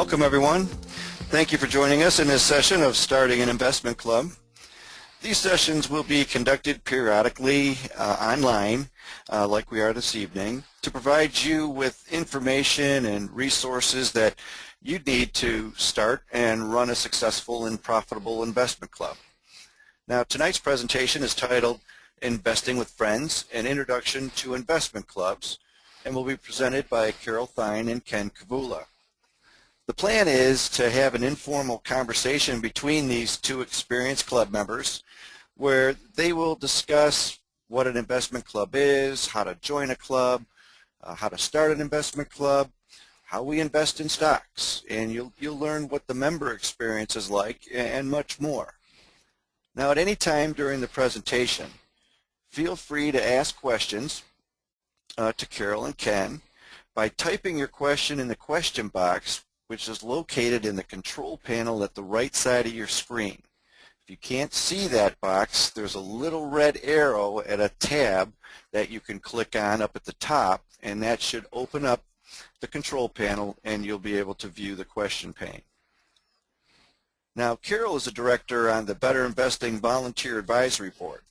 Welcome, everyone. Thank you for joining us in this session of Starting an Investment Club. These sessions will be conducted periodically online, like we are this evening, to provide you with information and resources that you need to start and run a successful and profitable investment club. Now, tonight's presentation is titled Investing with Friends, an Introduction to Investment Clubs, and will be presented by Carol Thine and Ken Kavula. The plan is to have an informal conversation between these two experienced club members where they will discuss what an investment club is, how to join a club, how to start an investment club, how we invest in stocks, and you'll learn what the member experience is like and much more. Now, at any time during the presentation, feel free to ask questions to Carol and Ken by typing your question in the question box, which is located in the control panel at the right side of your screen. If you can't see that box, there's a little red arrow at a tab that you can click on up at the top, and that should open up the control panel and you'll be able to view the question pane. Now, Carol is a director on the Better Investing Volunteer Advisory Board.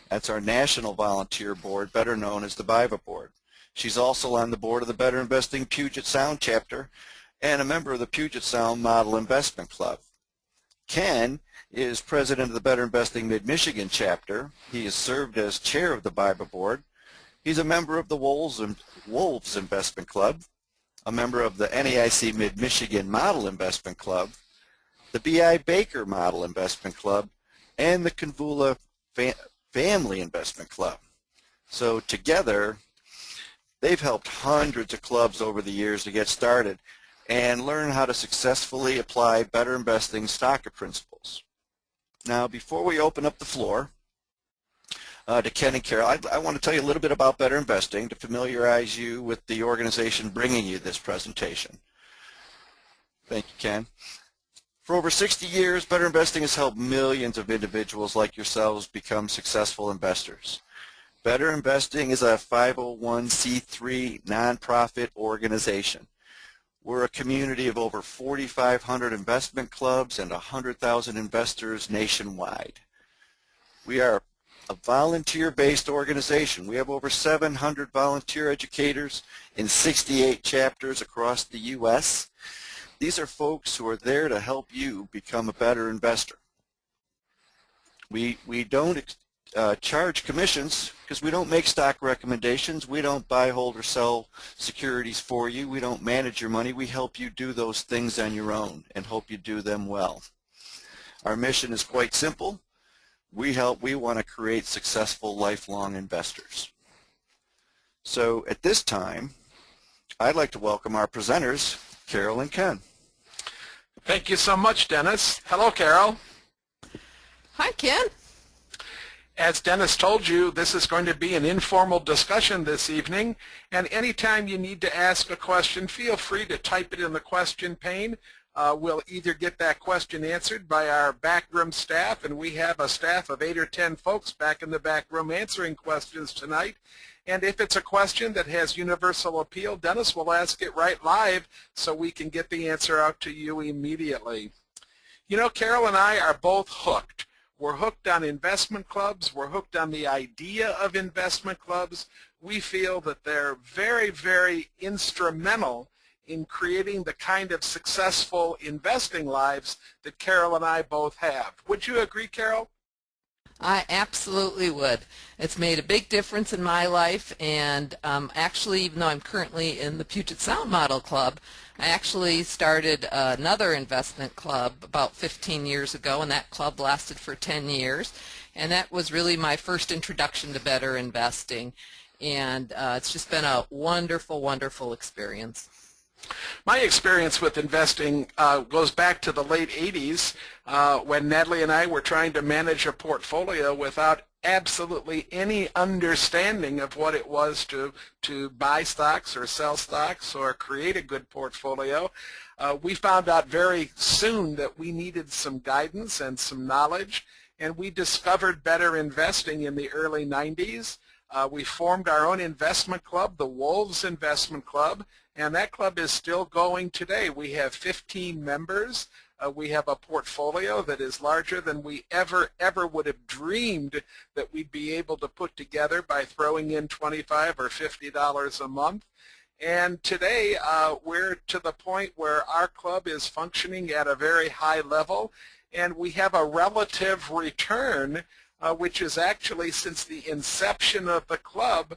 That's our national volunteer board, better known as the BIVA board. She's also on the board of the Better Investing Puget Sound chapter and a member of the Puget Sound Model Investment Club. Ken is president of the Better Investing Mid-Michigan chapter. He has served as chair of the BIVA board. He's a member of the Wolves Investment Club, a member of the NAIC Mid-Michigan Model Investment Club, the B.I. Baker Model Investment Club, and the Kavula Family Investment Club. So together, they've helped hundreds of clubs over the years to get started and learn how to successfully apply better investing stock principles. Now, before we open up the floor to Ken and Carol, I want to tell you a little bit about Better Investing to familiarize you with the organization bringing you this presentation. Thank you, Ken. For over 60 years, Better Investing has helped millions of individuals like yourselves become successful investors. Better Investing is a 501c3 nonprofit organization. We're a community of over 4,500 investment clubs and 100,000 investors nationwide. We are a volunteer-based organization. We have over 700 volunteer educators in 68 chapters across the U.S. These are folks who are there to help you become a better investor. We don't charge commissions because we don't make stock recommendations. We don't buy, hold, or sell securities for you. We don't manage your money. We help you do those things on your own and hope you do them well. Our mission is quite simple. We want to create successful lifelong investors. So at this time, I'd like to welcome our presenters, Carol and Ken. Thank you so much, Dennis. Hello, Carol. Hi, Ken. As Dennis told you, this is going to be an informal discussion this evening, and anytime you need to ask a question, feel free to type it in the question pane. We'll either get that question answered by our backroom staff, and we have a staff of 8 or 10 folks back in the back room answering questions tonight. And if it's a question that has universal appeal, Dennis will ask it right live so we can get the answer out to you immediately. You know, Carol and I are both hooked. We're hooked on investment clubs. We're hooked on the idea of investment clubs. We feel that they're very, very instrumental in creating the kind of successful investing lives that Carol and I both have. Would you agree, Carol? I absolutely would. It's made a big difference in my life, and actually, even though I'm currently in the Puget Sound Model Club, I actually started another investment club about 15 years ago, and that club lasted for 10 years, and that was really my first introduction to better investing, and it's just been a wonderful, wonderful experience. My experience with investing goes back to the late 80s when Natalie and I were trying to manage a portfolio without absolutely any understanding of what it was to buy stocks or sell stocks or create a good portfolio. We found out very soon that we needed some guidance and some knowledge, and we discovered Better Investing in the early 90s. We formed our own investment club, the Wolves Investment Club, and that club is still going today. We have 15 members. We have a portfolio that is larger than we ever would have dreamed that we'd be able to put together by throwing in $25 or $50 a month. And today we're to the point where our club is functioning at a very high level, and we have a relative return which is actually, since the inception of the club,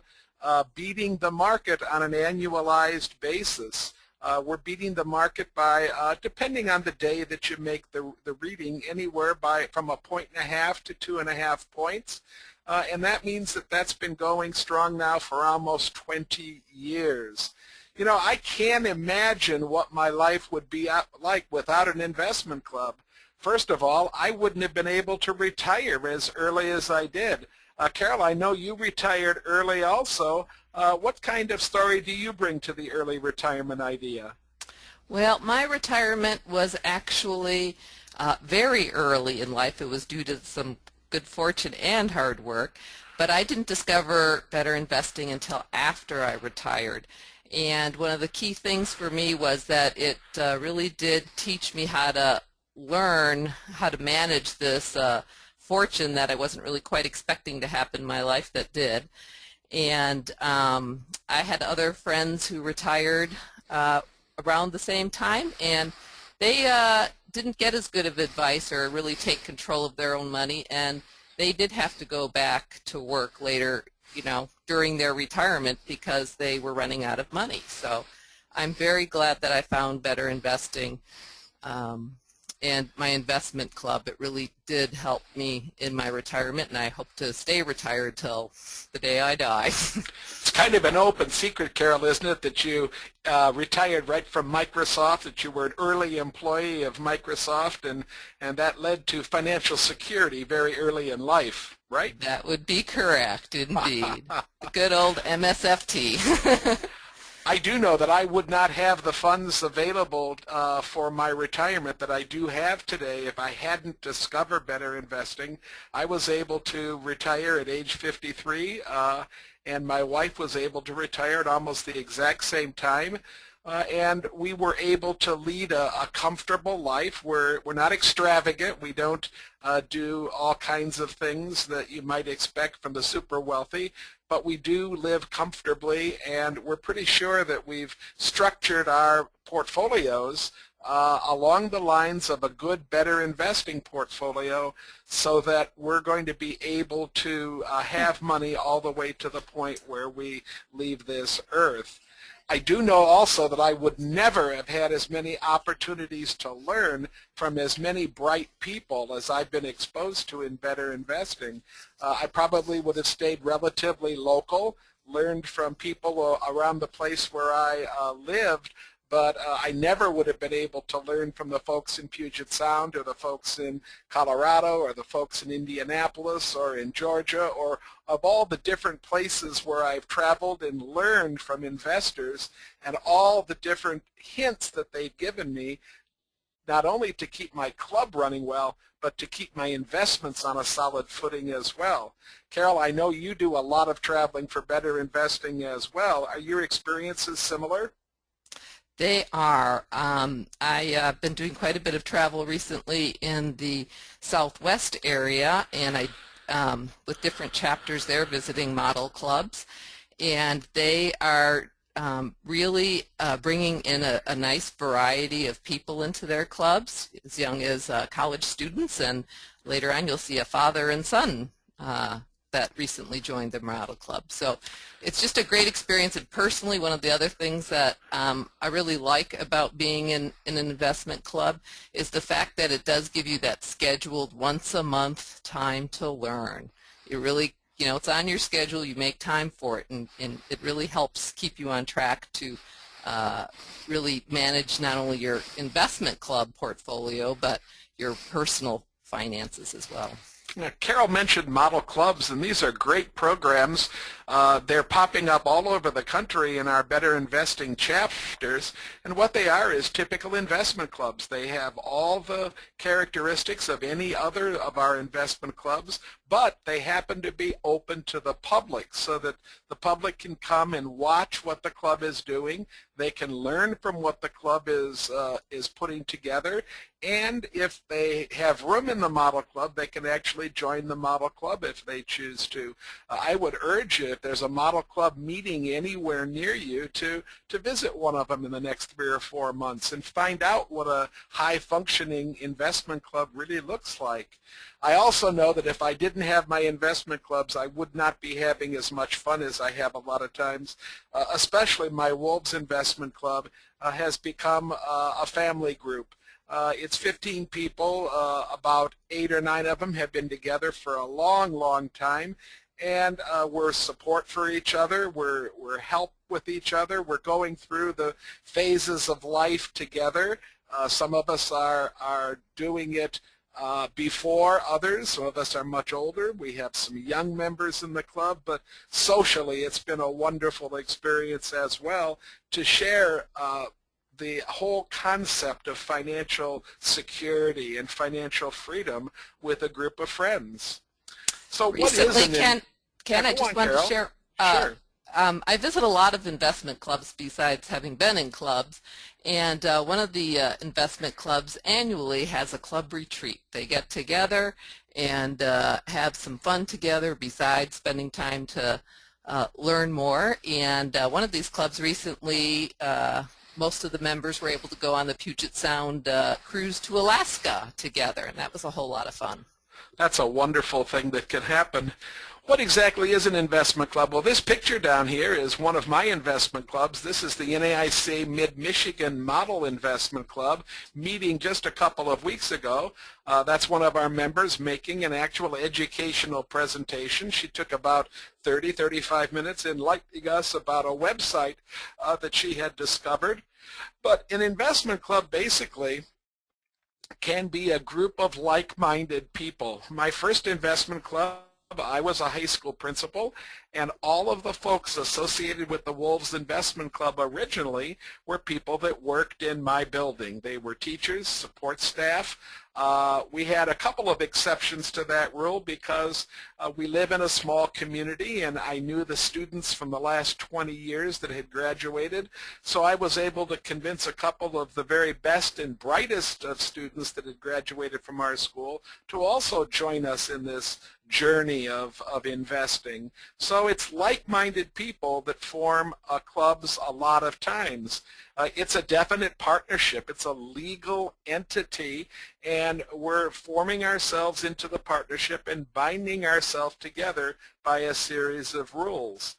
beating the market on an annualized basis. We're beating the market by, depending on the day that you make the reading, anywhere from 1.5 to 2.5 points. And that means that that's been going strong now for almost 20 years. You know, I can't imagine what my life would be like without an investment club. First of all, I wouldn't have been able to retire as early as I did. Carol, I know you retired early also. What kind of story do you bring to the early retirement idea? Well, my retirement was actually very early in life. It was due to some good fortune and hard work, but I didn't discover better investing until after I retired. And one of the key things for me was that it really did teach me how to learn how to manage this fortune that I wasn't really quite expecting to happen in my life that did. And I had other friends who retired around the same time, and they didn't get as good of advice or really take control of their own money, and they did have to go back to work later, you know, during their retirement because they were running out of money. So I'm very glad that I found Better Investing and my investment club. It really did help me in my retirement, and I hope to stay retired till the day I die. It's kind of an open secret, Carol, isn't it, that you retired right from Microsoft, that you were an early employee of Microsoft, and that led to financial security very early in life, right? That would be correct, indeed. The good old MSFT. I do know that I would not have the funds available for my retirement that I do have today if I hadn't discovered Better Investing. I was able to retire at age 53, and my wife was able to retire at almost the exact same time. And we were able to lead a comfortable life. We're not extravagant. We don't do all kinds of things that you might expect from the super wealthy, but we do live comfortably, and we're pretty sure that we've structured our portfolios along the lines of a good, better investing portfolio so that we're going to be able to have money all the way to the point where we leave this earth. I do know also that I would never have had as many opportunities to learn from as many bright people as I've been exposed to in Better Investing. I probably would have stayed relatively local, learned from people around the place where I lived, but I never would have been able to learn from the folks in Puget Sound or the folks in Colorado or the folks in Indianapolis or in Georgia, or of all the different places where I've traveled and learned from investors and all the different hints that they've given me, not only to keep my club running well, but to keep my investments on a solid footing as well. Carol, I know you do a lot of traveling for Better Investing as well. Are your experiences similar? They are. I've been doing quite a bit of travel recently in the Southwest area, and with different chapters there, visiting model clubs, and they are really bringing in a nice variety of people into their clubs, as young as college students, and later on you'll see a father and son that recently joined the model club. So it's just a great experience, and personally one of the other things that I really like about being in an investment club is the fact that it does give you that scheduled once a month time to learn. It really, you know, it's on your schedule, you make time for it, and it really helps keep you on track to really manage not only your investment club portfolio but your personal finances as well. Now, Carol mentioned model clubs, and these are great programs. They're popping up all over the country in our Better Investing chapters, and what they are is typical investment clubs. They have all the characteristics of any other of our investment clubs, but they happen to be open to the public so that the public can come and watch what the club is doing. They can learn from what the club is putting together, and if they have room in the model club, they can actually join the model club if they choose to. I would urge you, if there's a model club meeting anywhere near you, to visit one of them in the next 3 or 4 months and find out what a high-functioning investment club really looks like. I also know that if I didn't have my investment clubs, I would not be having as much fun as I have a lot of times, especially my Wolves Investment Club has become a family group. It's 15 people. About 8 or 9 of them have been together for a long, long time, and we're support for each other. We're help with each other. We're going through the phases of life together. Some of us are doing it before others. Some of us are much older. We have some young members in the club, but socially it's been a wonderful experience as well to share the whole concept of financial security and financial freedom with a group of friends. So Recently, what is Ken, I just wanted to share. Sure. I visit a lot of investment clubs besides having been in clubs, and one of the investment clubs annually has a club retreat. They get together and have some fun together besides spending time to learn more. And one of these clubs recently, most of the members were able to go on the Puget Sound cruise to Alaska together, and that was a whole lot of fun. That's a wonderful thing that can happen. What exactly is an investment club? Well, this picture down here is one of my investment clubs. This is the NAIC Mid-Michigan Model Investment Club meeting just a couple of weeks ago. That's one of our members making an actual educational presentation. She took about 35 minutes enlightening us about a website that she had discovered. But an investment club basically can be a group of like-minded people. My first investment club, I was a high school principal, and all of the folks associated with the Wolves Investment Club originally were people that worked in my building. They were teachers, support staff. We had a couple of exceptions to that rule because we live in a small community, and I knew the students from the last 20 years that had graduated, so I was able to convince a couple of the very best and brightest of students that had graduated from our school to also join us in this journey of investing. So it's like-minded people that form clubs a lot of times. It's a definite partnership. It's a legal entity, and we're forming ourselves into the partnership and binding ourselves together by a series of rules.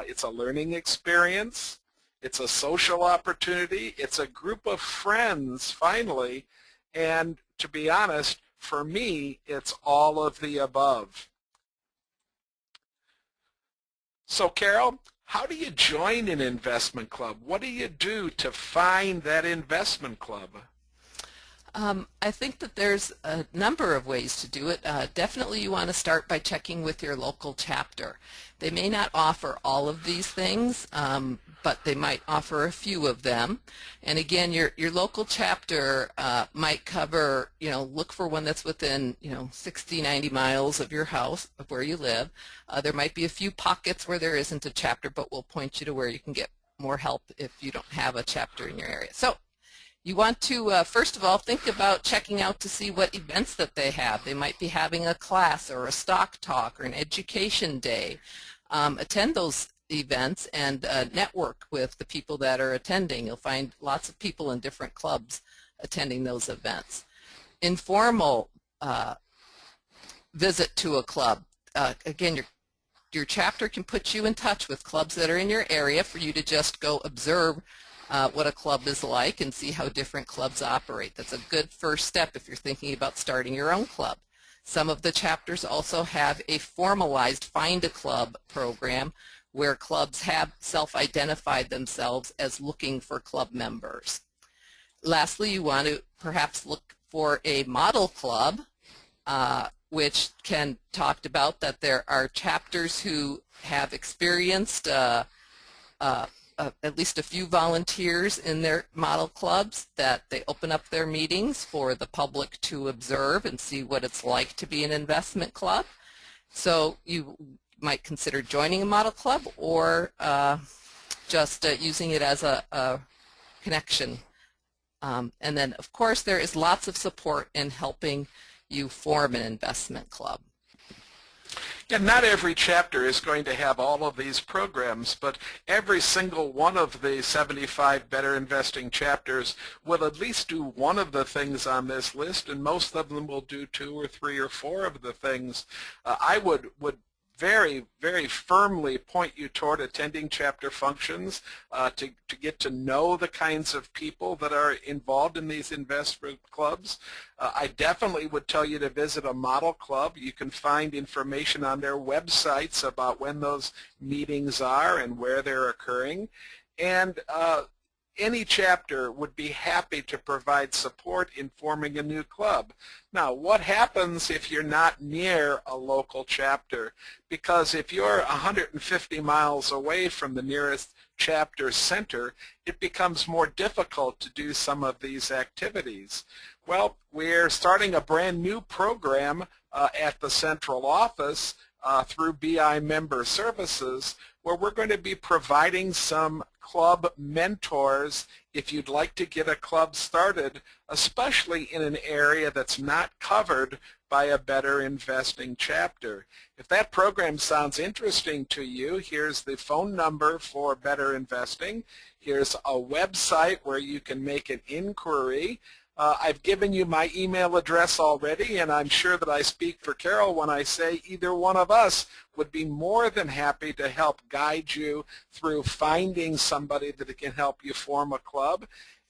It's a learning experience. It's a social opportunity. It's a group of friends, finally, and to be honest, for me, it's all of the above. So, Carol, how do you join an investment club? What do you do to find that investment club? I think that there's a number of ways to do it. Definitely you want to start by checking with your local chapter. They may not offer all of these things, but they might offer a few of them. And again, your local chapter might cover, look for one that's within, 60, 90 miles of your house, of where you live. There might be a few pockets where there isn't a chapter, but we'll point you to where you can get more help if you don't have a chapter in your area. So you want to, first of all, think about checking out to see what events that they have. They might be having a class or a stock talk or an education day. Attend those events and network with the people that are attending. You'll find lots of people in different clubs attending those events. Informal visit to a club. Again, your chapter can put you in touch with clubs that are in your area for you to just go observe what a club is like and see how different clubs operate. That's a good first step if you're thinking about starting your own club. Some of the chapters also have a formalized Find a Club program where clubs have self-identified themselves as looking for club members. Lastly, you want to perhaps look for a model club, which Ken talked about, that there are chapters who have experienced at least a few volunteers in their model clubs, that they open up their meetings for the public to observe and see what it's like to be an investment club. So you might consider joining a model club or just using it as a connection. And then, of course, there is lots of support in helping you form an investment club. Yeah, not every chapter is going to have all of these programs, but every single one of the 75 Better Investing chapters will at least do one of the things on this list, and most of them will do 2 or 3 or 4 of the things. I would very, very firmly point you toward attending chapter functions to get to know the kinds of people that are involved in these investment clubs. I definitely would tell you to visit a model club. You can find information on their websites about when those meetings are and where they're occurring. And any chapter would be happy to provide support in forming a new club. Now, what happens if you're not near a local chapter? Because if you're 150 miles away from the nearest chapter center, it becomes more difficult to do some of these activities. Well, we're starting a brand new program at the central office through BI Member Services, where we're going to be providing some club mentors if you'd like to get a club started, especially in an area that's not covered by a Better Investing chapter. If that program sounds interesting to you, here's the phone number for Better Investing. Here's a website where you can make an inquiry. I've given you my email address already, and I'm sure that I speak for Carol when I say either one of us would be more than happy to help guide you through finding somebody that can help you form a club.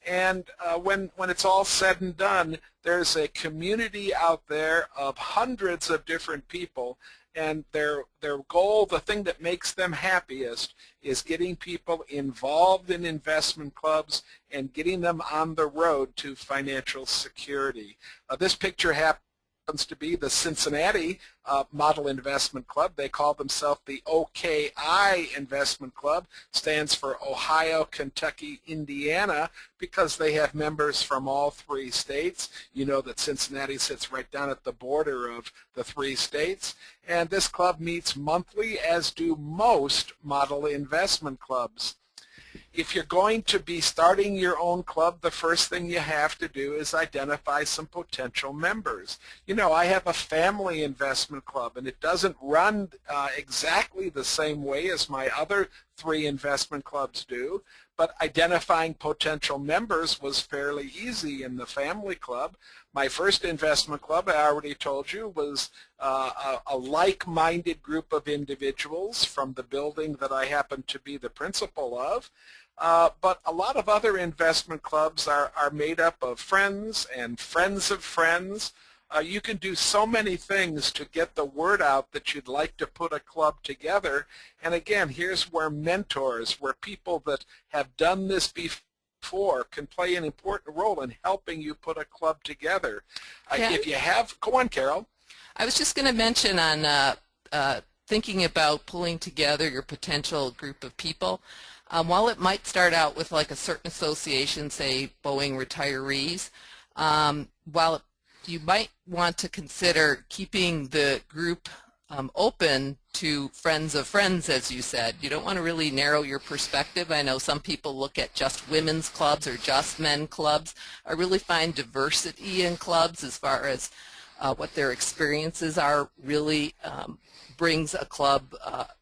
And when it's all said and done, there's a community out there of hundreds of different people, and their goal, the thing that makes them happiest, is getting people involved in investment clubs and getting them on the road to financial security. This picture happens to be the Cincinnati Model Investment Club. They call themselves the OKI Investment Club. Stands for Ohio, Kentucky, Indiana, because they have members from all 3 states. You know that Cincinnati sits right down at the border of the 3 states. And this club meets monthly, as do most model investment clubs. If you're going to be starting your own club, the first thing you have to do is identify some potential members. You know, I have a family investment club, and it doesn't run exactly the same way as my other 3 investment clubs do, but identifying potential members was fairly easy in the family club. My first investment club, I already told you, was a like-minded group of individuals from the building that I happen to be the principal of. But a lot of other investment clubs are made up of friends and friends of friends. You can do so many things to get the word out that you'd like to put a club together. And again, here's where mentors, where people that have done this before can play an important role in helping you put a club together. If you have, go on, Carol. I was just going to mention on thinking about pulling together your potential group of people. While it might start out with like a certain association, say Boeing retirees, while you might want to consider keeping the group open to friends of friends, as you said. You don't want to really narrow your perspective. I know some people look at just women's clubs or just men clubs. I really find diversity in clubs as far as what their experiences are really brings a club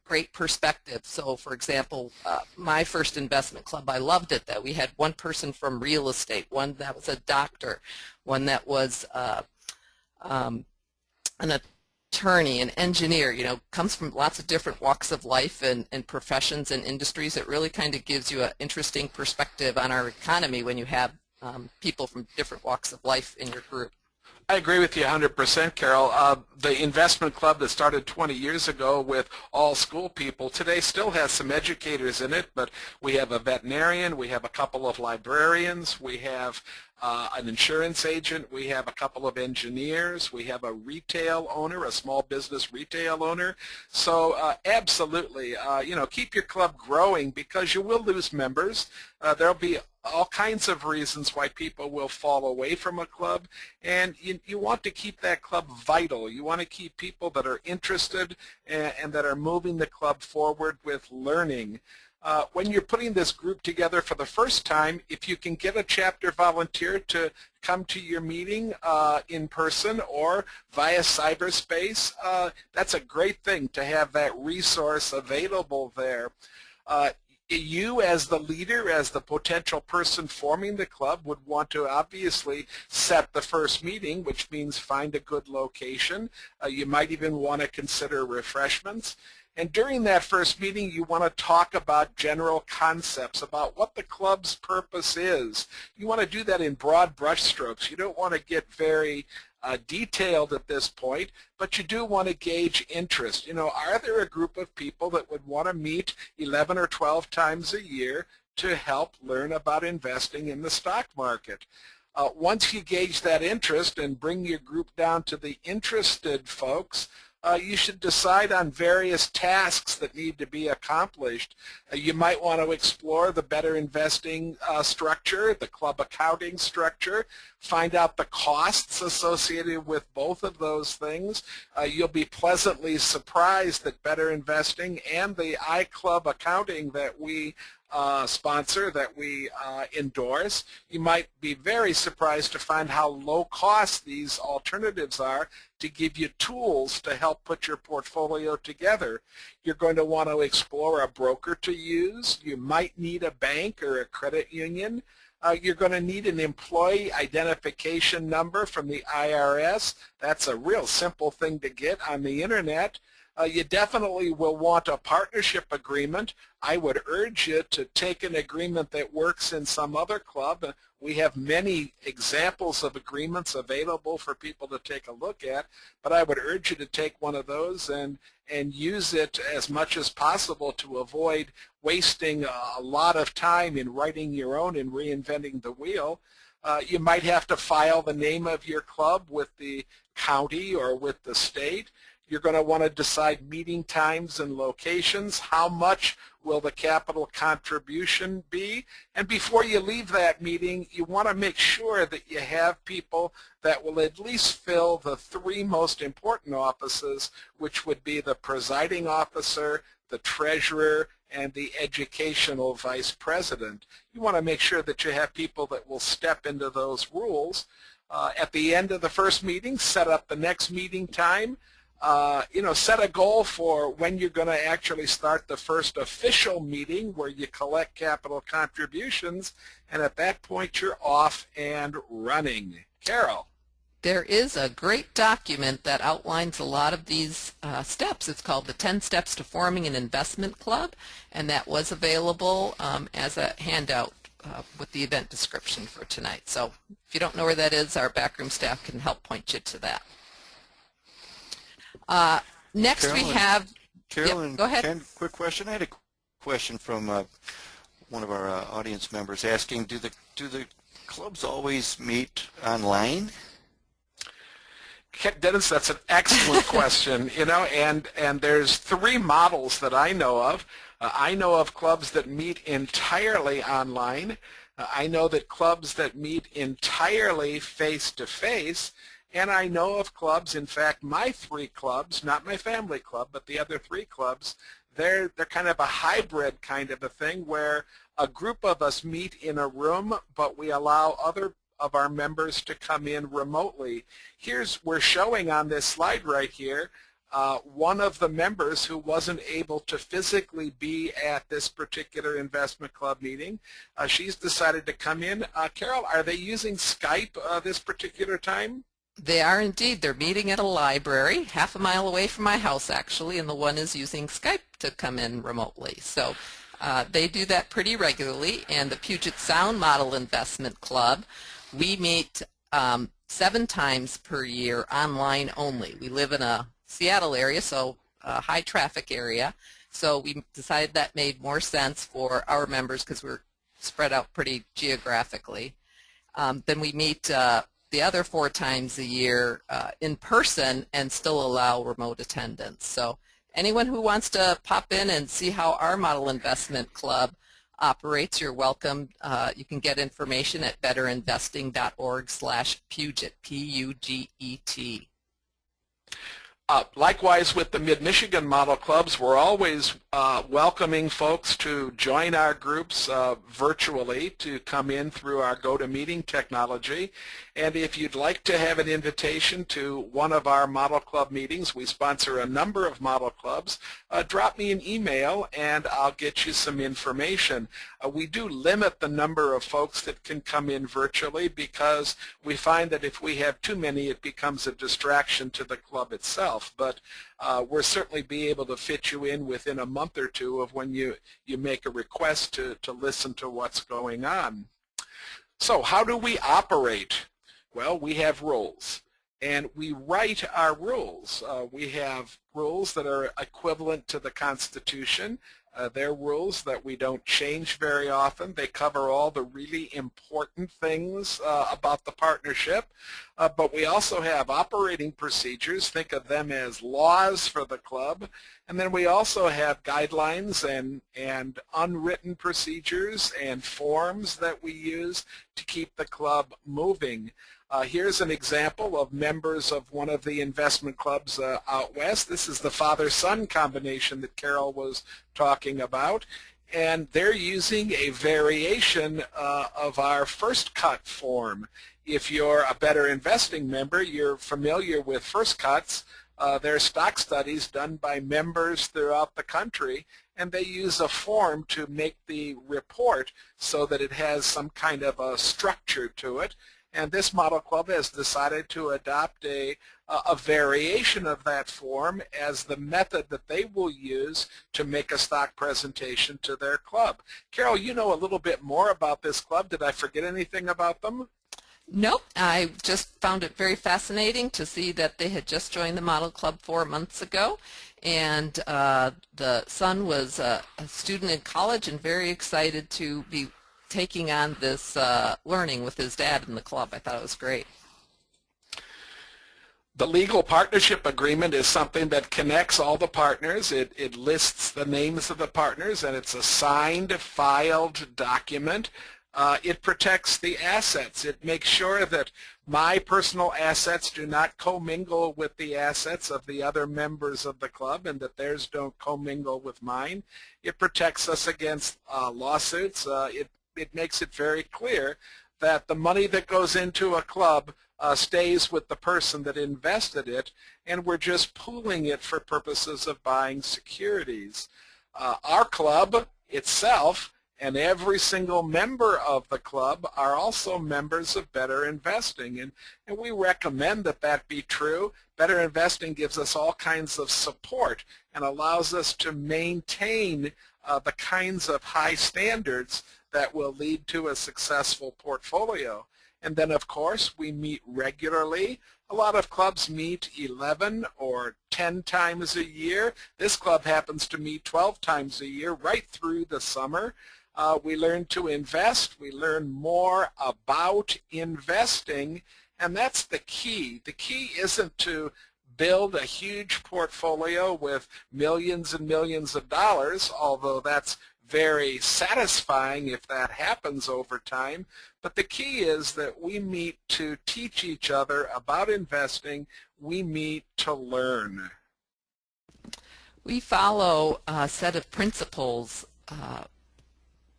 great perspective. So for example, my first investment club, I loved it that we had one person from real estate, one that was a doctor, one that was an attorney, an engineer, you know, comes from lots of different walks of life and professions and industries. It really kind of gives you an interesting perspective on our economy when you have people from different walks of life in your group. I agree with you 100%, Carol. The investment club that started 20 years ago with all school people today still has some educators in it, but we have a veterinarian, we have a couple of librarians, we have an insurance agent, we have a couple of engineers, we have a retail owner, a small business retail owner. So absolutely, keep your club growing because you will lose members. There'll be all kinds of reasons why people will fall away from a club, and you want to keep that club vital. You want to keep people that are interested and that are moving the club forward with learning. When you're putting this group together for the first time, if you can get a chapter volunteer to come to your meeting in person or via cyberspace, that's a great thing to have that resource available there. You as the leader, as the potential person forming the club, would want to obviously set the first meeting, which means find a good location. You might even want to consider refreshments. And during that first meeting, you want to talk about general concepts, about what the club's purpose is. You want to do that in broad brushstrokes. You don't want to get very detailed at this point, but you do want to gauge interest. Are there a group of people that would want to meet 11 or 12 times a year to help learn about investing in the stock market? Once you gauge that interest and bring your group down to the interested folks, you should decide on various tasks that need to be accomplished. You might want to explore the better investing structure, the club accounting structure, find out the costs associated with both of those things. You'll be pleasantly surprised that better investing and the iClub accounting that we sponsor, that we endorse, you might be very surprised to find how low cost these alternatives are to give you tools to help put your portfolio together. You're going to want to explore a broker to use. You might need a bank or a credit union. You're going to need an employee identification number from the IRS. That's a real simple thing to get on the internet. You definitely will want a partnership agreement. I would urge you to take an agreement that works in some other club. We have many examples of agreements available for people to take a look at, but I would urge you to take one of those and use it as much as possible to avoid wasting a lot of time in writing your own and reinventing the wheel. You might have to file the name of your club with the county or with the state. You're going to want to decide meeting times and locations. How much will the capital contribution be? And before you leave that meeting, you want to make sure that you have people that will at least fill the three most important offices, which would be the presiding officer, the treasurer, and the educational vice president. You want to make sure that you have people that will step into those roles. At the end of the first meeting, set up the next meeting time. Set a goal for when you're going to actually start the first official meeting where you collect capital contributions, and at that point you're off and running. Carol. There is a great document that outlines a lot of these steps. It's called the 10 Steps to Forming an Investment Club, and that was available as a handout with the event description for tonight. So if you don't know where that is, our backroom staff can help point you to that. Next Carolyn, we have... Carolyn, go ahead. Ken, quick question. I had a question from one of our audience members asking, do the clubs always meet online? Dennis, that's an excellent question. And there's three models that I know of. I know of clubs that meet entirely online. I know that clubs that meet entirely face-to-face. And I know of clubs, in fact, my three clubs, not my family club, but the other three clubs, they're kind of a hybrid kind of a thing where a group of us meet in a room, but we allow other of our members to come in remotely. We're showing on this slide right here one of the members who wasn't able to physically be at this particular investment club meeting. She's decided to come in. Carol, are they using Skype this particular time? They are indeed. They're meeting at a library half a mile away from my house, actually, and the one is using Skype to come in remotely. So they do that pretty regularly. And the Puget Sound Model Investment Club, we meet 7 times per year online only. We live in a Seattle area, so a high traffic area. So we decided that made more sense for our members because we're spread out pretty geographically. Then we meet the other 4 times a year in person and still allow remote attendance. So anyone who wants to pop in and see how our Model Investment Club operates, you're welcome. You can get information at betterinvesting.org/Puget, P-U-G-E-T. Likewise with the Mid-Michigan Model Clubs, we're always welcoming folks to join our groups virtually, to come in through our GoToMeeting technology. And if you'd like to have an invitation to one of our Model Club meetings, we sponsor a number of Model Clubs, drop me an email and I'll get you some information. We do limit the number of folks that can come in virtually because we find that if we have too many, it becomes a distraction to the club itself. But we'll certainly be able to fit you in within a month or two of when you make a request to listen to what's going on. So how do we operate? Well, we have rules, and we write our rules. We have rules that are equivalent to the Constitution. They're rules that we don't change very often. They cover all the really important things about the partnership. But we also have operating procedures. Think of them as laws for the club. And then we also have guidelines and unwritten procedures and forms that we use to keep the club moving. Here's an example of members of one of the investment clubs out west. This is the father-son combination that Carol was talking about, and they're using a variation of our first cut form. If you're a Better Investing member, you're familiar with first cuts. They're stock studies done by members throughout the country, and they use a form to make the report so that it has some kind of a structure to it. And this Model Club has decided to adopt a variation of that form as the method that they will use to make a stock presentation to their club. Carol, you know a little bit more about this club. Did I forget anything about them? Nope. I just found it very fascinating to see that they had just joined the Model Club 4 months ago. And the son was a student in college and very excited to be taking on this learning with his dad in the club. I thought it was great. The legal partnership agreement is something that connects all the partners. It lists the names of the partners, and it's a signed, filed document. It protects the assets. It makes sure that my personal assets do not commingle with the assets of the other members of the club and that theirs don't commingle with mine. It protects us against lawsuits. It makes it very clear that the money that goes into a club stays with the person that invested it, and we're just pooling it for purposes of buying securities. Our club itself and every single member of the club are also members of Better Investing, and we recommend that that be true. Better Investing gives us all kinds of support and allows us to maintain the kinds of high standards that will lead to a successful portfolio. And then, of course, we meet regularly. A lot of clubs meet 11 or 10 times a year. This club happens to meet 12 times a year right through the summer. We learn to invest. We learn more about investing, and that's the key. The key isn't to build a huge portfolio with millions and millions of dollars, although that's very satisfying if that happens over time. But the key is that we meet to teach each other about investing. We meet to learn. We follow a set of principles,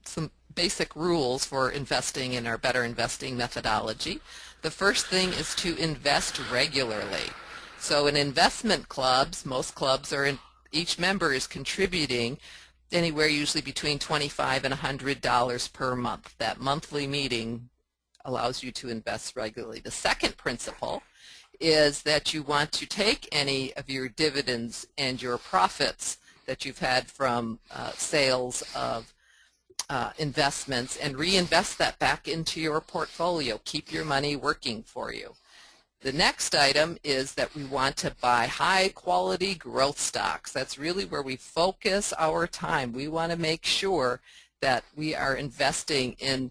some basic rules for investing in our Better Investing methodology. The first thing is to invest regularly. So in investment clubs, most clubs are each member is contributing anywhere usually between $25 and $100 per month. That monthly meeting allows you to invest regularly. The second principle is that you want to take any of your dividends and your profits that you've had from sales of investments and reinvest that back into your portfolio. Keep your money working for you. The next item is that we want to buy high-quality growth stocks. That's really where we focus our time. We want to make sure that we are investing in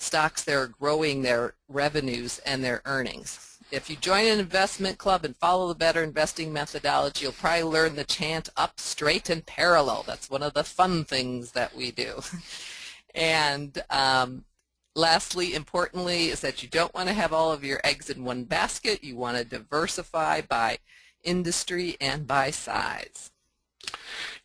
stocks that are growing their revenues and their earnings. If you join an investment club and follow the Better Investing methodology, you'll probably learn the chant up, straight, and parallel. That's one of the fun things that we do. And lastly, importantly, is that you don't want to have all of your eggs in one basket. You want to diversify by industry and by size.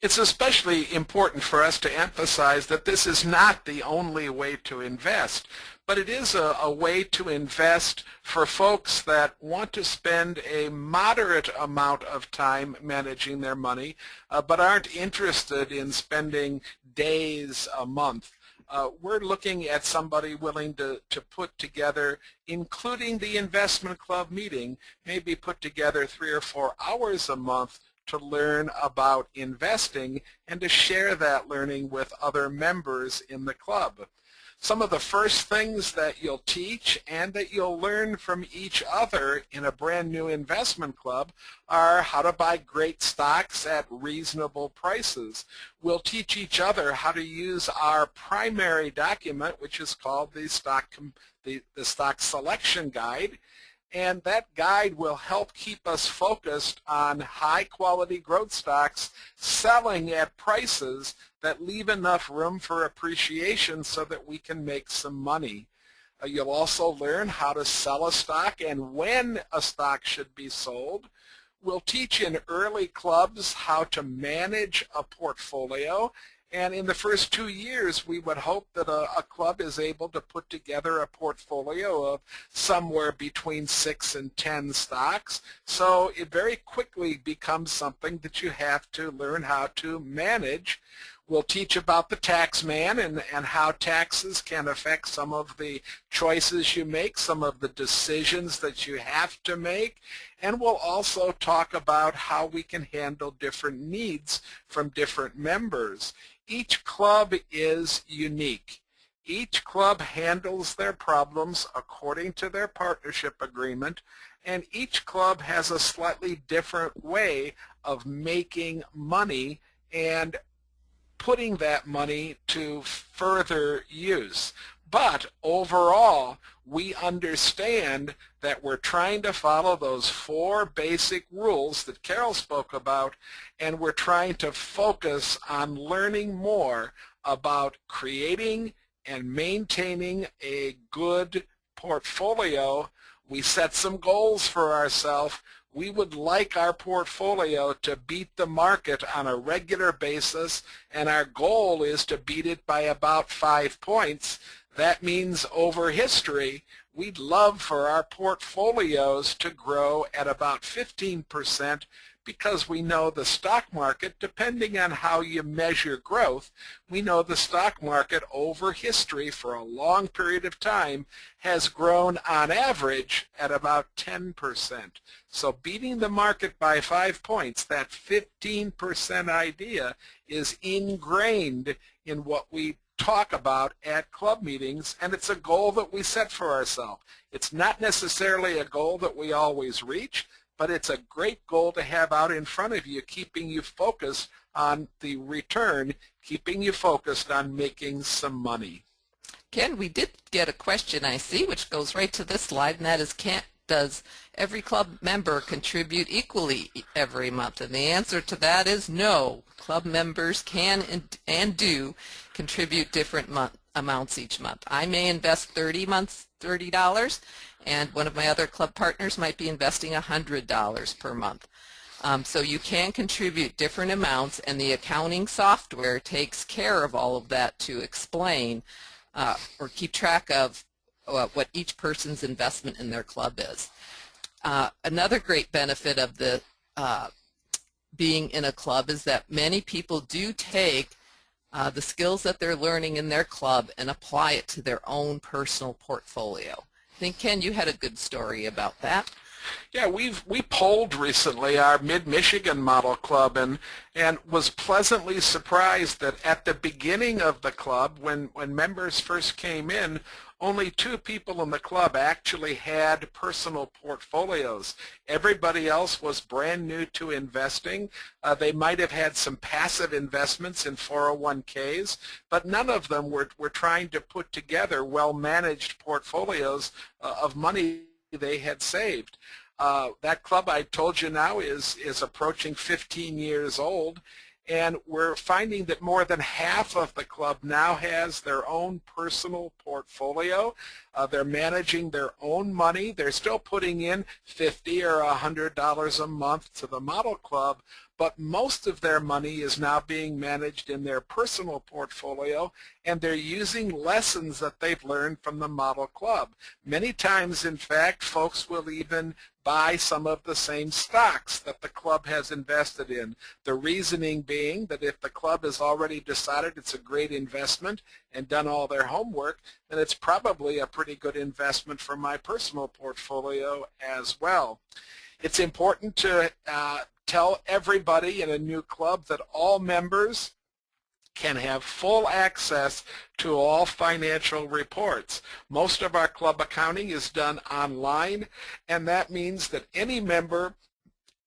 It's especially important for us to emphasize that this is not the only way to invest, but it is a way to invest for folks that want to spend a moderate amount of time managing their money, but aren't interested in spending days a month. We're looking at somebody willing to put together, including the investment club meeting, maybe put together 3 or 4 hours a month to learn about investing and to share that learning with other members in the club. Some of the first things that you'll teach and that you'll learn from each other in a brand new investment club are how to buy great stocks at reasonable prices. We'll teach each other how to use our primary document, which is called the stock selection guide. And that guide will help keep us focused on high-quality growth stocks selling at prices that leave enough room for appreciation so that we can make some money. You'll also learn how to sell a stock and when a stock should be sold. We'll teach in early clubs how to manage a portfolio. And in the first 2 years, we would hope that a club is able to put together a portfolio of somewhere between 6 and 10 stocks. So it very quickly becomes something that you have to learn how to manage. We'll teach about the tax man and how taxes can affect some of the choices you make, some of the decisions that you have to make. And we'll also talk about how we can handle different needs from different members. Each club is unique. Each club handles their problems according to their partnership agreement, and each club has a slightly different way of making money and putting that money to further use. But overall, we understand that we're trying to follow those 4 basic rules that Carol spoke about, and we're trying to focus on learning more about creating and maintaining a good portfolio. We set some goals for ourselves. We would like our portfolio to beat the market on a regular basis, and our goal is to beat it by about 5 points. That means over history, we'd love for our portfolios to grow at about 15% because we know the stock market, depending on how you measure growth, we know the stock market over history for a long period of time has grown on average at about 10%. So beating the market by 5 points, that 15% idea is ingrained in what we talk about at club meetings, and it's a goal that we set for ourselves. It's not necessarily a goal that we always reach, but it's a great goal to have out in front of you, keeping you focused on the return, keeping you focused on making some money. Ken, we did get a question, I see, which goes right to this slide, and that is, does every club member contribute equally every month? And the answer to that is no. Club members can and do contribute different amounts each month. I may invest $30, and one of my other club partners might be investing $100 per month. So you can contribute different amounts, and the accounting software takes care of all of that to explain or keep track of what each person's investment in their club is. Another great benefit of the being in a club is that many people do take the skills that they're learning in their club and apply it to their own personal portfolio. I think, Ken, you had a good story about that. Yeah, we polled recently our Mid-Michigan Model Club and was pleasantly surprised that at the beginning of the club, when members first came in, only 2 people in the club actually had personal portfolios. Everybody else was brand new to investing. They might have had some passive investments in 401ks, but none of them were trying to put together well-managed portfolios of money they had saved. That club, I told you now, is approaching 15 years old, and we're finding that more than half of the club now has their own personal portfolio. They're managing their own money. They're still putting in $50 or $100 a month to the model club, but most of their money is now being managed in their personal portfolio, and they're using lessons that they've learned from the model club. Many times, in fact, folks will even buy some of the same stocks that the club has invested in. The reasoning being that if the club has already decided it's a great investment and done all their homework, then it's probably a pretty good investment for my personal portfolio as well. It's important to tell everybody in a new club that all members can have full access to all financial reports. Most of our club accounting is done online, and that means that any member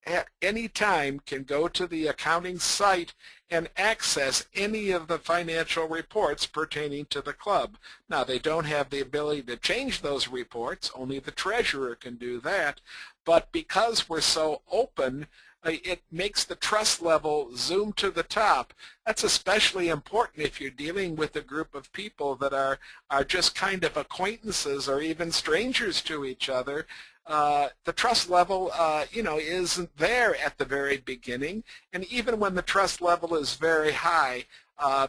at any time can go to the accounting site and access any of the financial reports pertaining to the club. Now, they don't have the ability to change those reports. Only the treasurer can do that. But because we're so open, it makes the trust level zoom to the top. That's especially important if you're dealing with a group of people that are just kind of acquaintances or even strangers to each other. The trust level, isn't there at the very beginning, and even when the trust level is very high,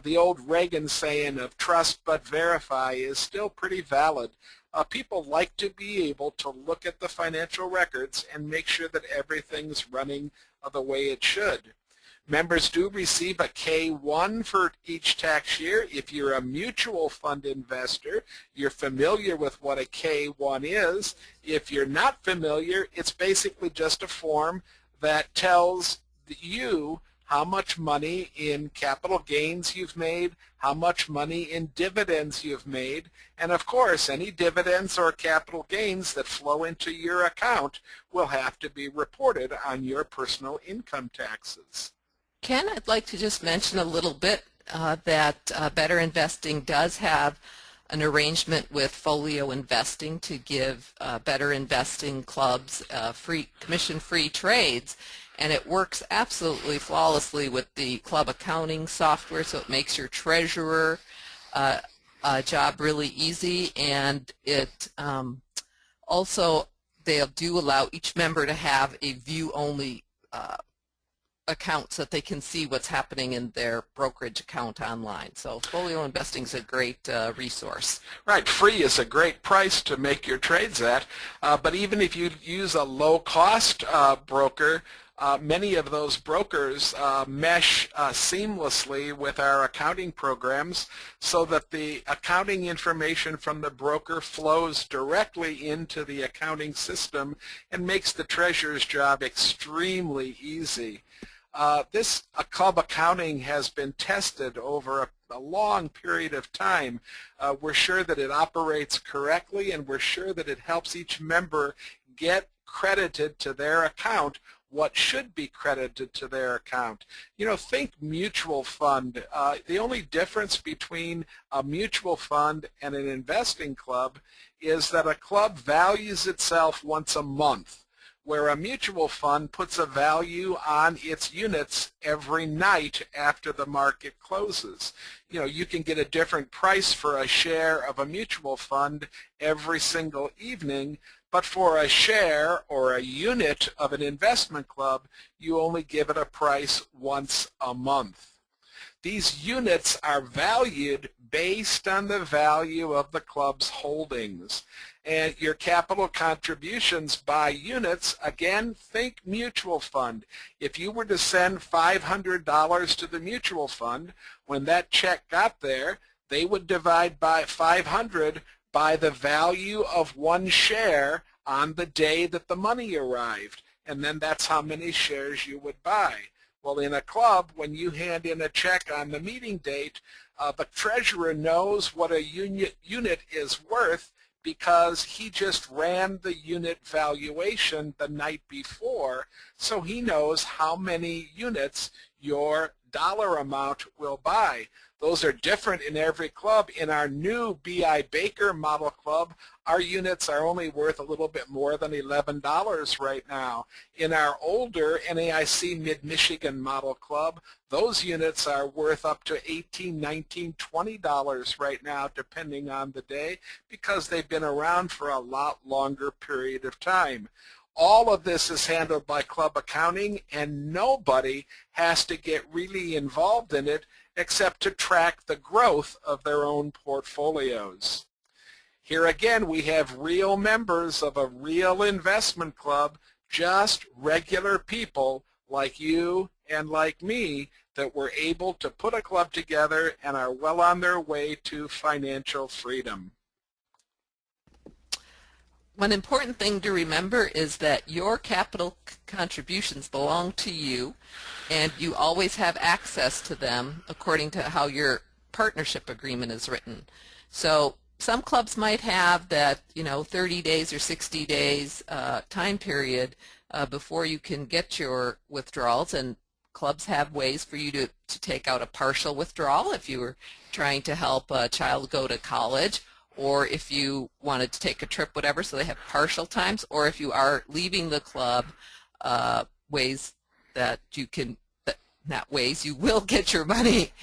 the old Reagan saying of trust but verify is still pretty valid. People like to be able to look at the financial records and make sure that everything's running the way it should. Members do receive a K-1 for each tax year. If you're a mutual fund investor, you're familiar with what a K-1 is. If you're not familiar, it's basically just a form that tells you how much money in capital gains you've made, how much money in dividends you've made, and of course any dividends or capital gains that flow into your account will have to be reported on your personal income taxes. Ken, I'd like to just mention a little bit that Better Investing does have an arrangement with Folio Investing to give Better Investing clubs free commission-free trades, and it works absolutely flawlessly with the club accounting software, so it makes your treasurer job really easy, and it also they do allow each member to have a view-only account so that they can see what's happening in their brokerage account online. So Folio Investing is a great resource. Right, free is a great price to make your trades at, but even if you use a low-cost broker, many of those brokers mesh seamlessly with our accounting programs so that the accounting information from the broker flows directly into the accounting system and makes the treasurer's job extremely easy. This club accounting has been tested over a long period of time. We're sure that it operates correctly, and we're sure that it helps each member get credited to their account what should be credited to their account. Think mutual fund. The only difference between a mutual fund and an investing club is that a club values itself once a month, where a mutual fund puts a value on its units every night after the market closes. You can get a different price for a share of a mutual fund every single evening, but for a share or a unit of an investment club, you only give it a price once a month. These units are valued based on the value of the club's holdings. And your capital contributions by units, again, think mutual fund. If you were to send $500 to the mutual fund, when that check got there, they would divide by 500 by the value of one share on the day that the money arrived, and then that's how many shares you would buy. Well, in a club, when you hand in a check on the meeting date, the treasurer knows what a unit is worth because he just ran the unit valuation the night before, so he knows how many units your dollar amount will buy. Those are different in every club. In our new B.I. Baker model club, our units are only worth a little bit more than $11 right now. In our older NAIC Mid-Michigan model club, those units are worth up to $18, $19, $20 right now, depending on the day, because they've been around for a lot longer period of time. All of this is handled by club accounting, and nobody has to get really involved in it except to track the growth of their own portfolios. Here again, we have real members of a real investment club, just regular people like you and like me that were able to put a club together and are well on their way to financial freedom. One important thing to remember is that your capital contributions belong to you, and you always have access to them according to how your partnership agreement is written. So some clubs might have that 30 days or 60 days time period before you can get your withdrawals, and clubs have ways for you to take out a partial withdrawal if you were trying to help a child go to college, or if you wanted to take a trip, whatever, so they have partial times, or if you are leaving the club, ways that you can, not ways, you will get your money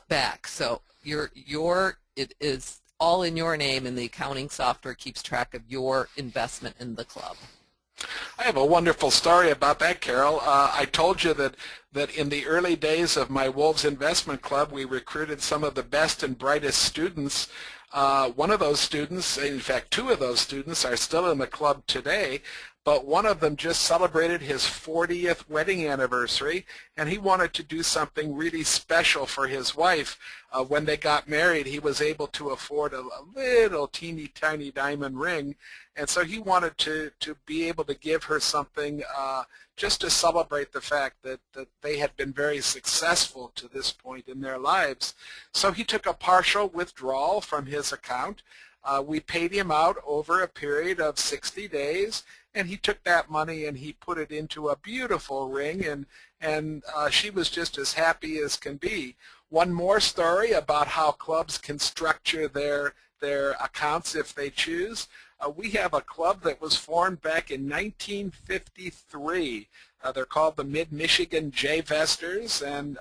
back. So it is all in your name, and the accounting software keeps track of your investment in the club. I have a wonderful story about that, Carol. I told you that in the early days of my Wolves Investment Club, we recruited some of the best and brightest students. One of those students, in fact, two of those students are still in the club today, but one of them just celebrated his 40th wedding anniversary, and he wanted to do something really special for his wife. When they got married, he was able to afford a little teeny tiny diamond ring, and so he wanted to be able to give her something just to celebrate the fact that they had been very successful to this point in their lives. So he took a partial withdrawal from his account. We paid him out over a period of 60 days, and he took that money and he put it into a beautiful ring, and she was just as happy as can be. One more story about how clubs can structure their accounts if they choose. We have a club that was formed back in 1953. They're called the Mid-Michigan J-Vesters, and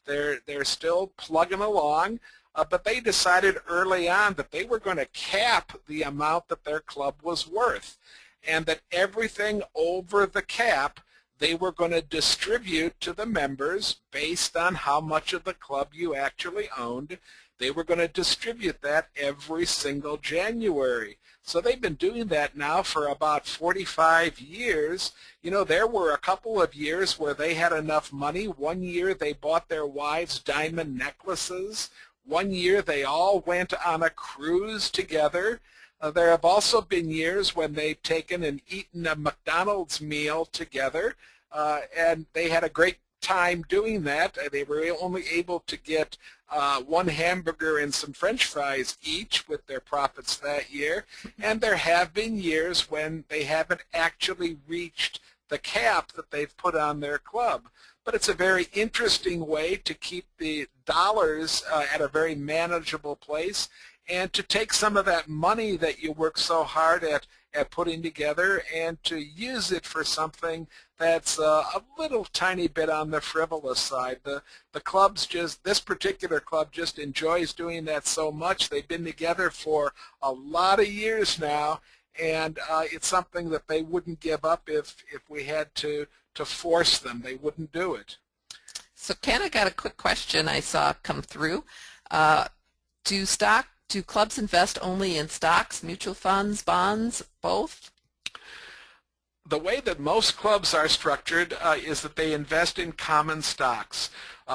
they're still plugging along. But they decided early on that they were going to cap the amount that their club was worth, and that everything over the cap they were going to distribute to the members based on how much of the club you actually owned. They were going to distribute that every single January. So they've been doing that now for about 45 years. You know, there were a couple of years where they had enough money. One year they bought their wives diamond necklaces. One year they all went on a cruise together. There have also been years when they've taken and eaten a McDonald's meal together, and they had a great time doing that. They were only able to get one hamburger and some French fries each with their profits that year, and there have been years when they haven't actually reached the cap that they've put on their club. But it's a very interesting way to keep the dollars at a very manageable place, and to take some of that money that you work so hard at putting together and to use it for something that's a little tiny bit on the frivolous side. The clubs this particular club just enjoys doing that so much. They've been together for a lot of years now, and it's something that they wouldn't give up if we had to force them. They wouldn't do it. So Ken, I got a quick question I saw come through. Do clubs invest only in stocks, mutual funds, bonds, both? The way that most clubs are structured is that they invest in common stocks.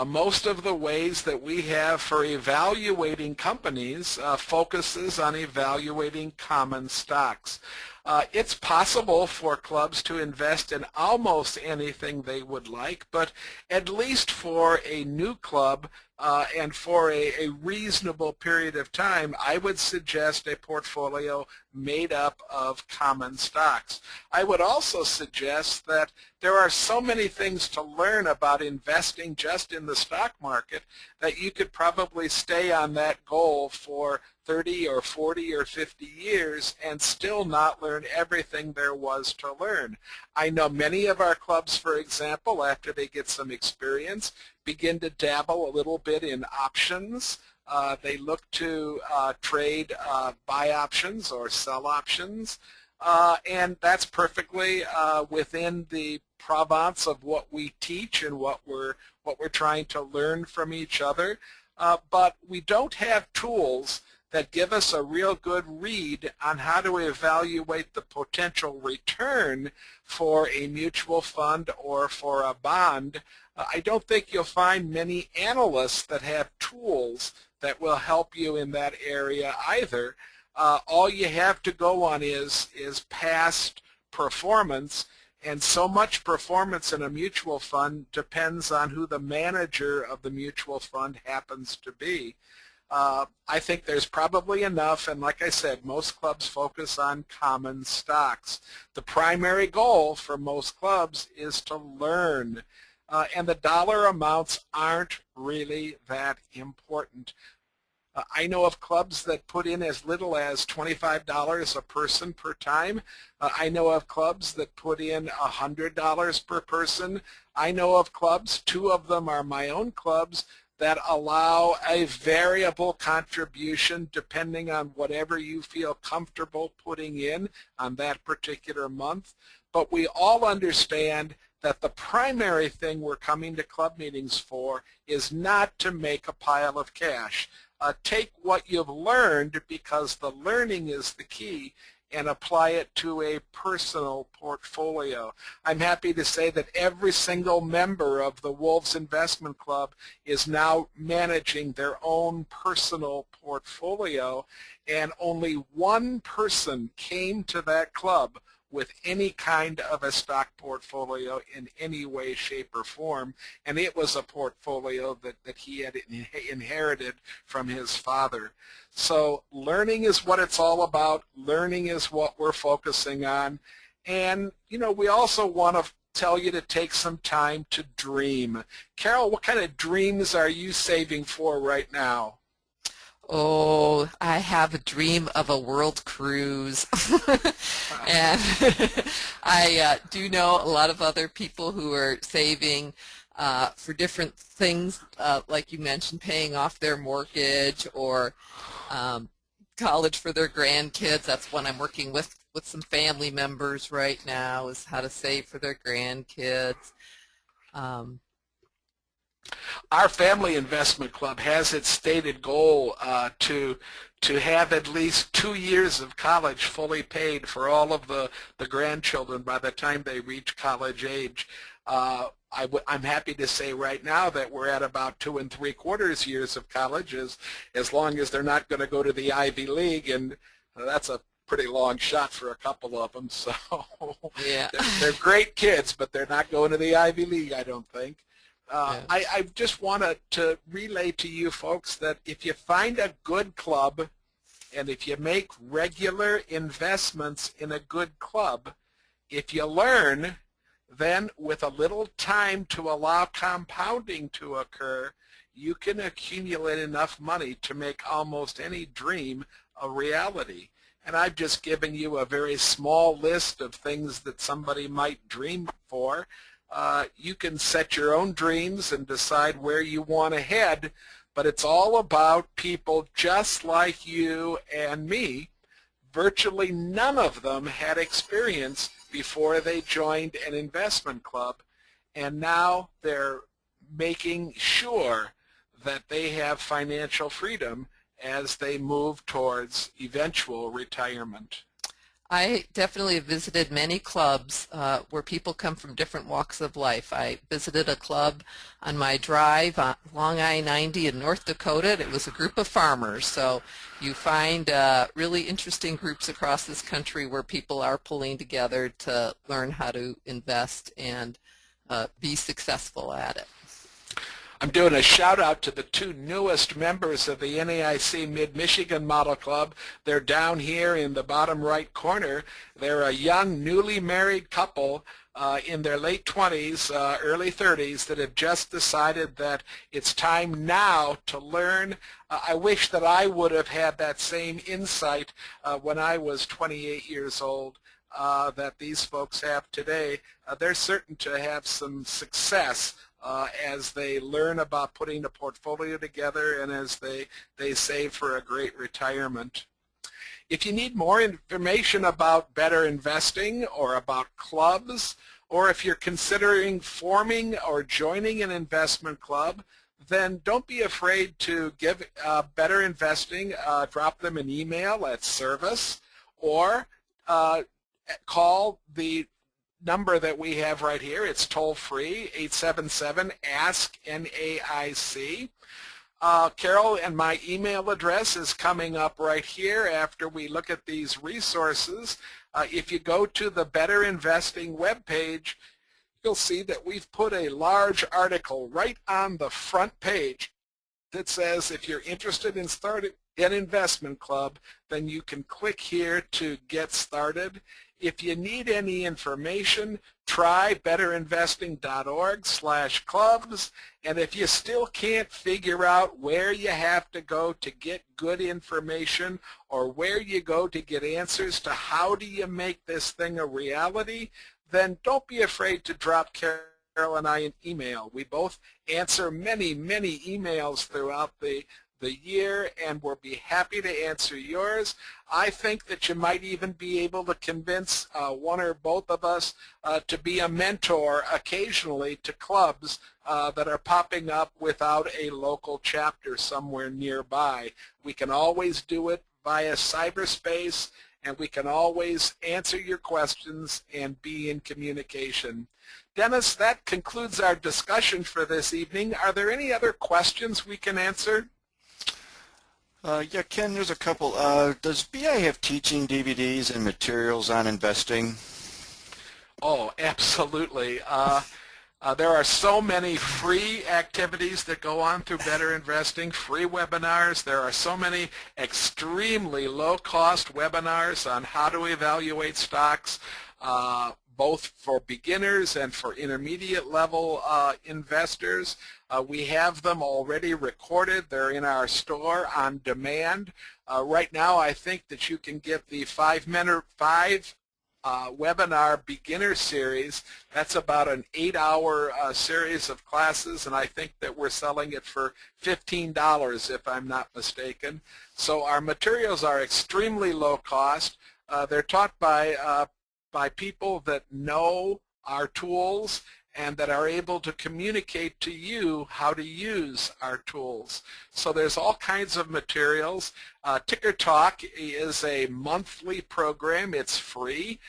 Most of the ways that we have for evaluating companies focuses on evaluating common stocks. It's possible for clubs to invest in almost anything they would like, but at least for a new club and for a reasonable period of time, I would suggest a portfolio made up of common stocks. I would also suggest that there are so many things to learn about investing just in the stock market that you could probably stay on that goal for 30 or 40 or 50 years and still not learn everything there was to learn. I know many of our clubs, for example, after they get some experience, begin to dabble a little bit in options. They look to trade buy options or sell options, and that's perfectly within the province of what we teach and what we're trying to learn from each other. But we don't have tools that give us a real good read on how to evaluate the potential return for a mutual fund or for a bond. I don't think you'll find many analysts that have tools that will help you in that area either. All you have to go on is past performance, and so much performance in a mutual fund depends on who the manager of the mutual fund happens to be. I think there's probably enough, and like I said, most clubs focus on common stocks. The primary goal for most clubs is to learn, and the dollar amounts aren't really that important. I know of clubs that put in as little as $25 a person per time. I know of clubs that put in $100 per person. I know of clubs, 2 of them are my own clubs, that allow a variable contribution depending on whatever you feel comfortable putting in on that particular month. But we all understand that the primary thing we're coming to club meetings for is not to make a pile of cash. Take what you've learned, because the learning is the key, and apply it to a personal portfolio. I'm happy to say that every single member of the Wolves Investment Club is now managing their own personal portfolio, and only one person came to that club with any kind of a stock portfolio in any way, shape, or form, and it was a portfolio that he had inherited from his father. So learning is what it's all about. Learning is what we're focusing on. And, you know, we also want to tell you to take some time to dream. Carol, what kind of dreams are you saving for right now? Oh, I have a dream of a world cruise. And I do know a lot of other people who are saving for different things, like you mentioned, paying off their mortgage or college for their grandkids. That's one I'm working with some family members right now, is how to save for their grandkids. Our family investment club has its stated goal to have at least 2 years of college fully paid for all of the grandchildren by the time they reach college age. I'm happy to say right now that we're at about 2 3/4 years of college, as long as they're not going to go to the Ivy League, and that's a pretty long shot for a couple of them. So Yeah. they're great kids, but they're not going to the Ivy League, I don't think. Yeah. I just wanted to relay to you folks that if you find a good club and if you make regular investments in a good club, if you learn, then with a little time to allow compounding to occur, you can accumulate enough money to make almost any dream a reality. And I've just given you a very small list of things that somebody might dream for. You can set your own dreams and decide where you want to head, but it's all about people just like you and me. Virtually none of them had experience before they joined an investment club, and now they're making sure that they have financial freedom as they move towards eventual retirement. I definitely have visited many clubs where people come from different walks of life. I visited a club on my drive on Long I-90 in North Dakota. It was a group of farmers. So you find really interesting groups across this country where people are pulling together to learn how to invest and be successful at it. I'm doing a shout out to the two newest members of the NAIC Mid-Michigan Model Club. They're down here in the bottom right corner. They're a young, newly married couple in their late 20s, early 30s that have just decided that it's time now to learn. I wish that I would have had that same insight when I was 28 years old that these folks have today. They're certain to have some success as they learn about putting a portfolio together and as they save for a great retirement. If you need more information about better investing or about clubs, or if you're considering forming or joining an investment club, then don't be afraid to give Better Investing, drop them an email at service, or call the number that we have right here. It's toll-free, 877-ASK-NAIC. Carol, and my email address is coming up right here after we look at these resources. If you go to the Better Investing webpage, you'll see that we've put a large article right on the front page that says if you're interested in starting an investment club, then you can click here to get started. If you need any information, try betterinvesting.org/clubs, and if you still can't figure out where you have to go to get good information or where you go to get answers to how do you make this thing a reality, then don't be afraid to drop Carol and I an email. We both answer many, many emails throughout the year, and we'll be happy to answer yours. I think that you might even be able to convince one or both of us to be a mentor occasionally to clubs that are popping up without a local chapter somewhere nearby. We can always do it via cyberspace, and we can always answer your questions and be in communication. Dennis, that concludes our discussion for this evening. Are there any other questions we can answer? Yeah, Ken, there's a couple. Does BI have teaching DVDs and materials on investing? Oh, absolutely. There are so many free activities that go on through Better Investing, free webinars. There are so many extremely low-cost webinars on how to evaluate stocks, both for beginners and for intermediate level investors. We have them already recorded. They're in our store on demand. Right now, I think that you can get the five webinar beginner series. That's about an 8-hour series of classes, and I think that we're selling it for $15 if I'm not mistaken. So our materials are extremely low cost. They're taught by people that know our tools and that are able to communicate to you how to use our tools. So there's all kinds of materials. Ticker Talk is a monthly program. It's free,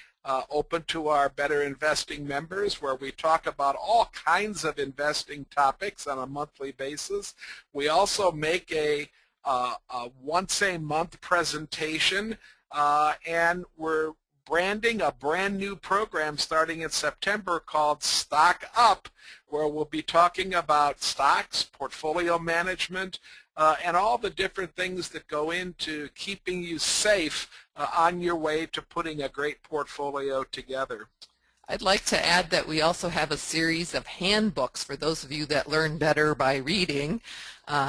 open to our Better Investing members, where we talk about all kinds of investing topics on a monthly basis. We also make a once-a-month presentation, and we're branding a brand new program starting in September called Stock Up, where we'll be talking about stocks, portfolio management, and all the different things that go into keeping you safe on your way to putting a great portfolio together. I'd like to add that we also have a series of handbooks for those of you that learn better by reading.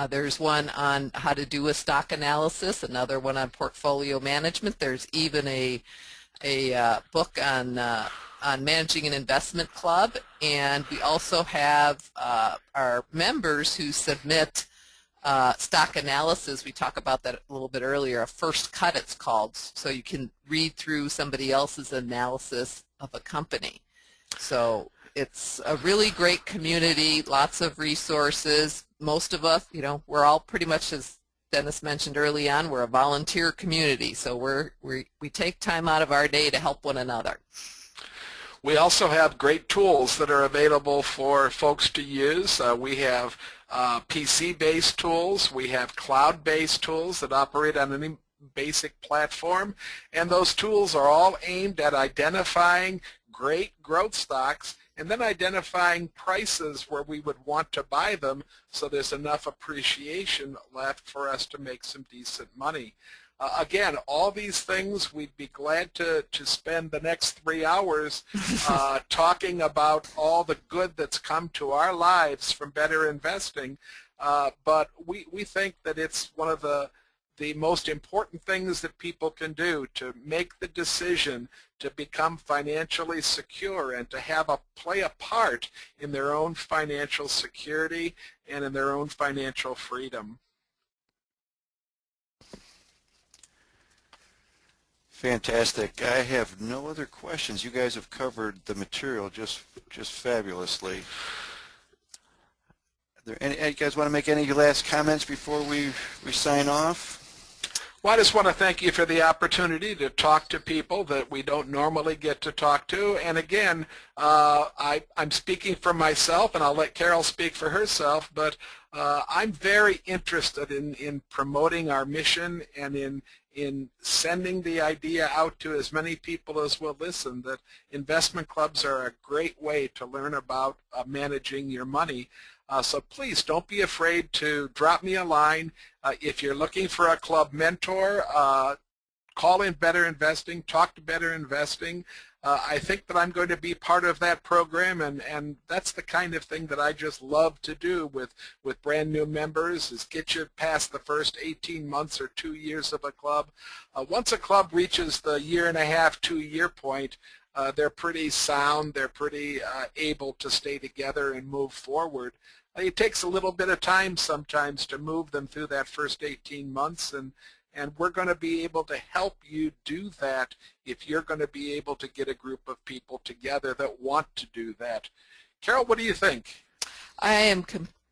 There's one on how to do a stock analysis, another one on portfolio management. There's even a book on managing an investment club, and we also have our members who submit stock analysis. We talked about that a little bit earlier. A first cut, it's called, so you can read through somebody else's analysis of a company. So it's a really great community, lots of resources. Most of us, we're all pretty much as Dennis mentioned early on, we're a volunteer community, so we take time out of our day to help one another. We also have great tools that are available for folks to use. We have PC-based tools. We have cloud-based tools that operate on any basic platform, and those tools are all aimed at identifying great growth stocks and then identifying prices where we would want to buy them so there's enough appreciation left for us to make some decent money. Again, all these things, we'd be glad to spend the next 3 hours talking about all the good that's come to our lives from Better Investing, but we think that it's one of the most important things that people can do to make the decision to become financially secure and to play a part in their own financial security and in their own financial freedom. Fantastic. I have no other questions. You guys have covered the material just fabulously. Are there any you guys want to make any last comments before we sign off? Well, I just want to thank you for the opportunity to talk to people that we don't normally get to talk to. And again, I'm speaking for myself, and I'll let Carol speak for herself, but I'm very interested in promoting our mission and in sending the idea out to as many people as will listen that investment clubs are a great way to learn about managing your money. So please don't be afraid to drop me a line. If you're looking for a club mentor, call in Better Investing, talk to Better Investing. I think that I'm going to be part of that program, and that's the kind of thing that I just love to do with brand new members, is get you past the first 18 months or 2 years of a club. Once a club reaches the 1.5 to 2 year point, they're pretty sound, they're pretty able to stay together and move forward. It takes a little bit of time sometimes to move them through that first 18 months, and we're going to be able to help you do that if you're going to be able to get a group of people together that want to do that. Carol, what do you think? I am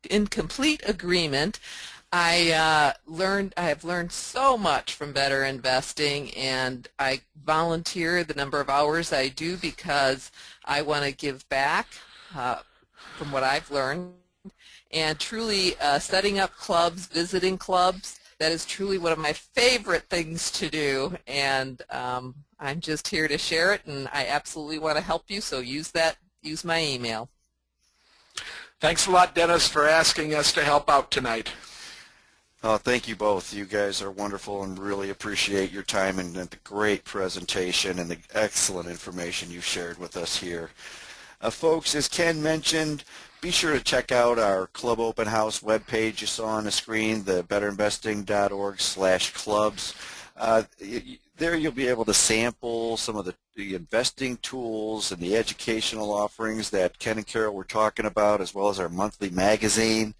in complete agreement. I have learned so much from Better Investing, and I volunteer the number of hours I do because I want to give back from what I've learned. And truly, setting up clubs, visiting clubs, that is truly one of my favorite things to do, and I'm just here to share it, and I absolutely want to help you, so use my email. Thanks a lot, Dennis, for asking us to help out tonight. Oh, thank you both. You guys are wonderful and really appreciate your time and the great presentation and the excellent information you shared with us here. Folks, as Ken mentioned, be sure to check out our Club Open House webpage you saw on the screen, the betterinvesting.org/clubs. There you'll be able to sample some of the investing tools and the educational offerings that Ken and Carol were talking about, as well as our monthly magazine.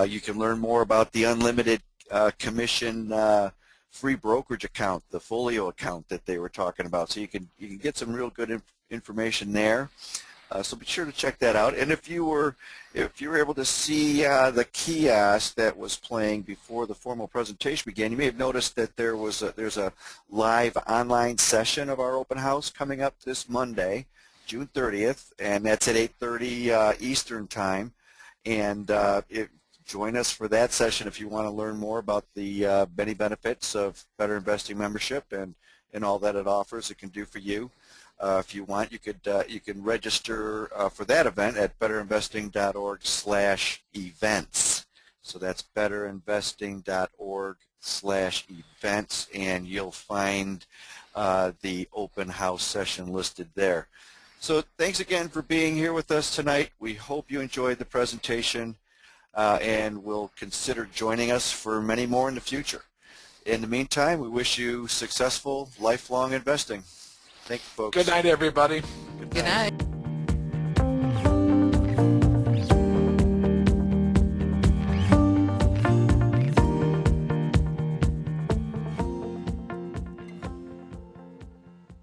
You can learn more about the unlimited commission free brokerage account, the folio account that they were talking about. So you can get some real good information there. So be sure to check that out. And if you were able to see the kiosk that was playing before the formal presentation began, you may have noticed that there's a live online session of our open house coming up this Monday, June 30th, and that's at 8:30 Eastern Time. And join us for that session if you want to learn more about the many benefits of Better Investing membership and all that it offers, it can do for you. If you want, you can register for that event at betterinvesting.org/events. So that's betterinvesting.org/events, and you'll find the open house session listed there. So thanks again for being here with us tonight. We hope you enjoyed the presentation and will consider joining us for many more in the future. In the meantime, we wish you successful lifelong investing. Thank you, folks. Good night, everybody. Good night.